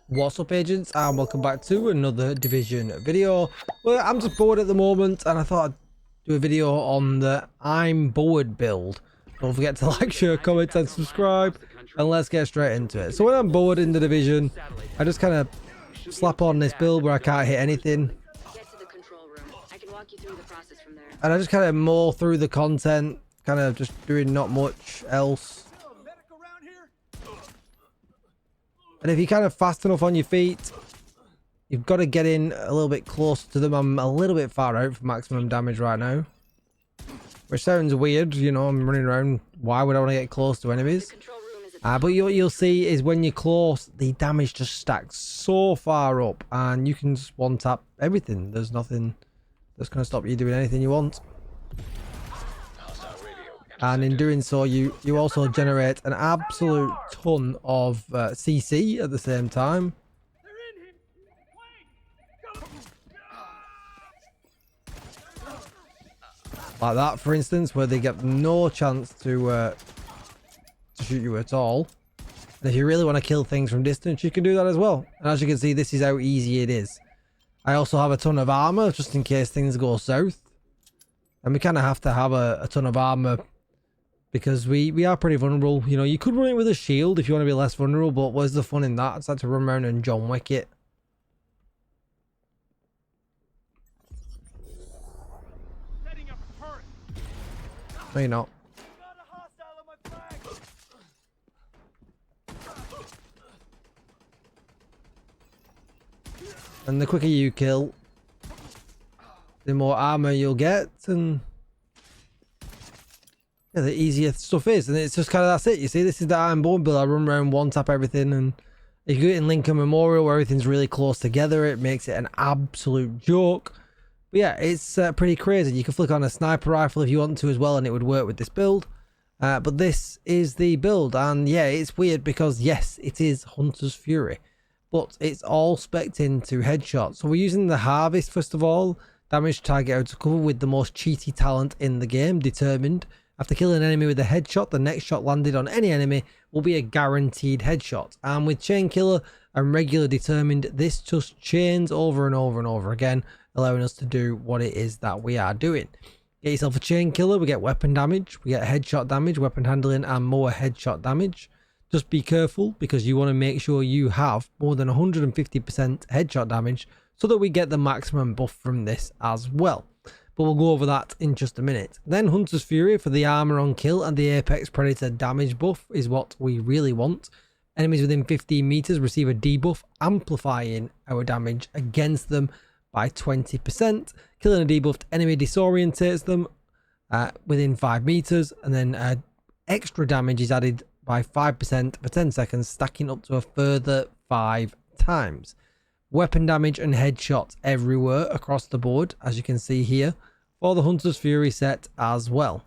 What's up, agents, and welcome back to another Division video. Well, I'm just bored at the moment and I thought I'd do a video on the I'm bored build. Don't forget to like, share, comment and subscribe, and let's get straight into it. So when I'm bored in the Division, I just kind of slap on this build where I can't hit anything, and I just kind of mow through the content, kind of just doing not much else. And if you're kind of fast enough on your feet, you've got to get in a little bit closer to them. I'm a little bit far out for maximum damage right now, which sounds weird, you know, I'm running around. Why would I want to get close to enemies? But what you'll see is when you're close, the damage just stacks so far up and you can just one tap everything. There's nothing that's going to stop you doing anything you want. And in doing so, you also generate an absolute ton of CC at the same time. Like that, for instance, where they get no chance to shoot you at all. And if you really want to kill things from distance, you can do that as well. And as you can see, this is how easy it is. I also have a ton of armor, just in case things go south. And we kind of have to have a ton of armor, because we are pretty vulnerable. You know, you could run it with a shield if you want to be less vulnerable, but where's the fun in that? It's like to run around and John Wick it. No, you're not. And the quicker you kill, the more armor you'll get, and yeah, the easier stuff is. And it's just kind of, that's it. You see, this is the Iron Bone build. I run around, one tap everything, and if you get in Lincoln Memorial where everything's really close together, it makes it an absolute joke. But yeah, it's pretty crazy. You can flick on a sniper rifle if you want to as well, and it would work with this build. But this is the build, and yeah, it's weird because yes, it is Hunter's Fury, but it's all spec'd into headshots. So we're using the Harvest first of all. Damage target out to cover with the most cheaty talent in the game, Determined. After killing an enemy with a headshot, the next shot landed on any enemy will be a guaranteed headshot. And with Chain Killer and regular Determined, this just chains over and over and over again, allowing us to do what it is that we are doing. Get yourself a Chain Killer, we get weapon damage, we get headshot damage, weapon handling, and more headshot damage. Just be careful, because you want to make sure you have more than 150% headshot damage so that we get the maximum buff from this as well. But we'll go over that in just a minute. Then Hunter's Fury for the armor on kill and the Apex Predator damage buff is what we really want. Enemies within 15 meters receive a debuff, amplifying our damage against them by 20%. Killing a debuffed enemy disorientates them within 5 meters, and then extra damage is added by 5% for 10 seconds, stacking up to a further 5 times. Weapon damage and headshots everywhere across the board, as you can see here, for the Hunter's Fury set as well.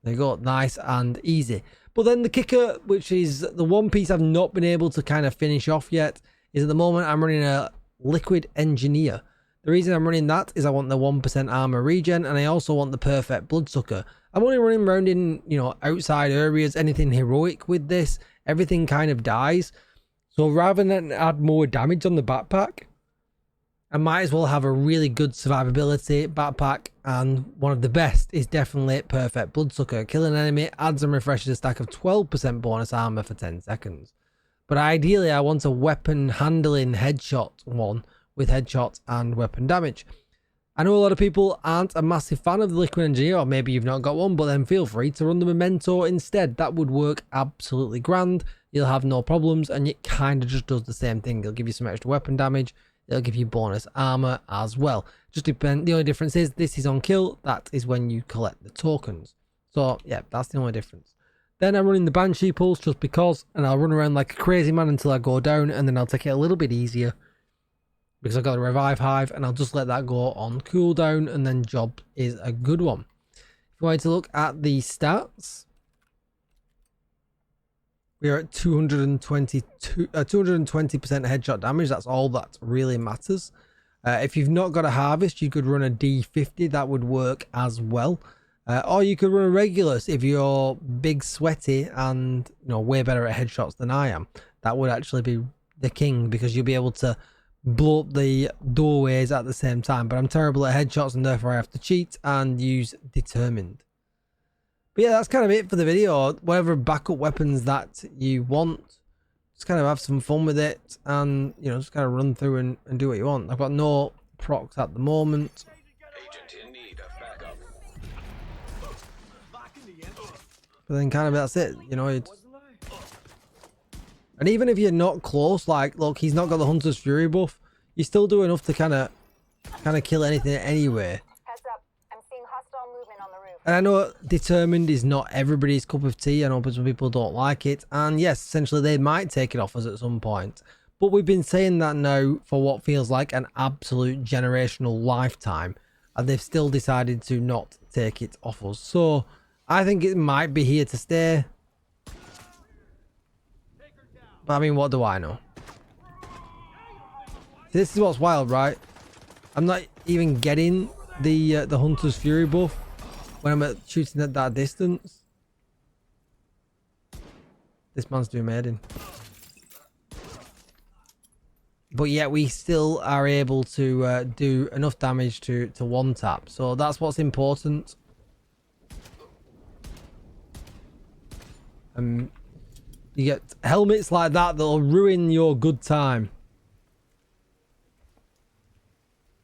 There you go, nice and easy. But then the kicker, which is the one piece I've not been able to kind of finish off yet, is at the moment I'm running a Liquid Engineer. The reason I'm running that is I want the 1% armor regen, and I also want the perfect Bloodsucker. I'm only running around in, you know, outside areas, anything heroic with this, everything kind of dies. So rather than add more damage on the backpack, I might as well have a really good survivability backpack, and one of the best is definitely Perfect Bloodsucker. Killing an enemy adds and refreshes a stack of 12% bonus armor for 10 seconds. But ideally I want a weapon handling headshot one with headshot and weapon damage. I know a lot of people aren't a massive fan of the Liquid Engineer, or maybe you've not got one, but then feel free to run the Memento instead. That would work absolutely grand. You'll have no problems, and it kind of just does the same thing. It'll give you some extra weapon damage. It'll give you bonus armor as well. Just depend. The only difference is this is on kill. That is when you collect the tokens. So yeah, that's the only difference. Then I'm running the Banshee Pulse just because, and I'll run around like a crazy man until I go down, and then I'll take it a little bit easier because I've got a Revive Hive, and I'll just let that go on cooldown, and then job is a good one. If you wanted to look at the stats, we are at 220% headshot damage. That's all that really matters. If you've not got a Harvest, you could run a D50. That would work as well. Or you could run a Regulus if you're big, sweaty, and way better at headshots than I am. That would actually be the king, because you'll be able to blow up the doorways at the same time. But I'm terrible at headshots, and therefore I have to cheat and use determined. But yeah, that's kind of it for the video. Whatever backup weapons that you want, just kind of have some fun with it, and you know, just kind of run through and do what you want. I've got no procs at the moment. Agent in need of backup. But then kind of that's it, you know. And even if you're not close, like, look, he's not got the Hunter's Fury buff, you still do enough to kind of kill anything anyway. Heads up, I'm seeing hostile movement on the roof. And I know determined is not everybody's cup of tea. I know some people don't like it. And yes, essentially they might take it off us at some point. But we've been saying that now for what feels like an absolute generational lifetime. And they've still decided to not take it off us. So I think it might be here to stay. But I mean, what do I know? This is what's wild, right? I'm not even getting the Hunter's Fury buff when I'm shooting at that distance. This man's doing amazing. But yet we still are able to do enough damage to one tap. So that's what's important. You get helmets like that that'll ruin your good time.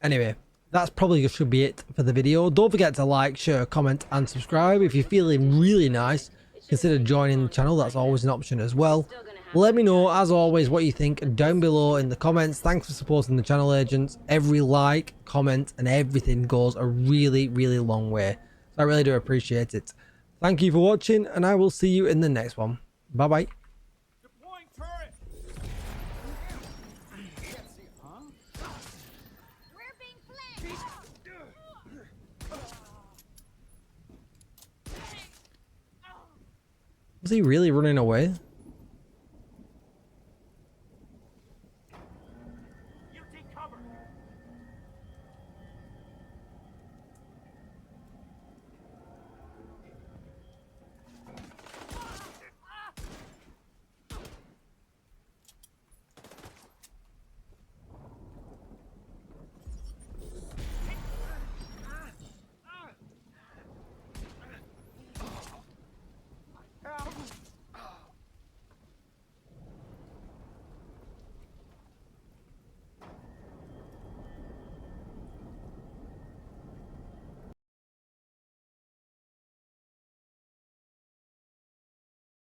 Anyway, that's probably should be it for the video. Don't forget to like, share, comment and subscribe. If you're feeling really nice, consider joining the channel. That's always an option as well. Let me know, as always, what you think down below in the comments. Thanks for supporting the channel, agents. Every like, comment and everything goes a really, really long way. So I really do appreciate it. Thank you for watching, and I will see you in the next one. Bye bye. Was he really running away?